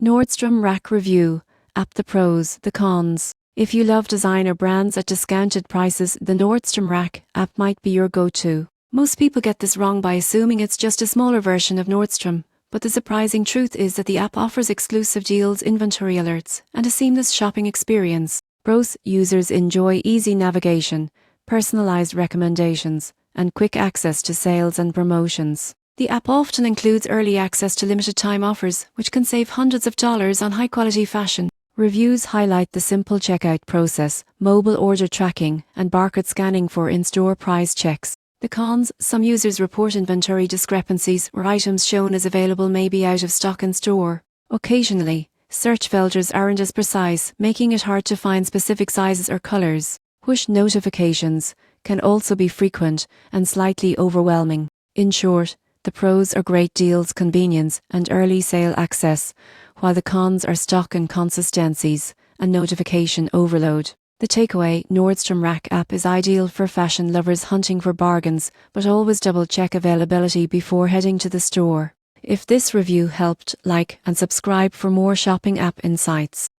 Nordstrom Rack Review. App. The pros, the cons. If you love designer brands at discounted prices, the Nordstrom Rack app might be your go-to. Most people get this wrong by assuming it's just a smaller version of Nordstrom, but the surprising truth is that the app offers exclusive deals, inventory alerts, and a seamless shopping experience. Pros: users enjoy easy navigation, personalized recommendations, and quick access to sales and promotions. The app often includes early access to limited time offers, which can save hundreds of dollars on high-quality fashion. Reviews highlight the simple checkout process, mobile order tracking, and barcode scanning for in-store price checks. The cons: some users report inventory discrepancies where items shown as available may be out of stock in store. Occasionally, search filters aren't as precise, making it hard to find specific sizes or colors. Push notifications can also be frequent and slightly overwhelming. In short, the pros are great deals, convenience, and early sale access, while the cons are stock inconsistencies and notification overload. The takeaway: Nordstrom Rack app is ideal for fashion lovers hunting for bargains, but always double-check availability before heading to the store. If this review helped, like and subscribe for more shopping app insights.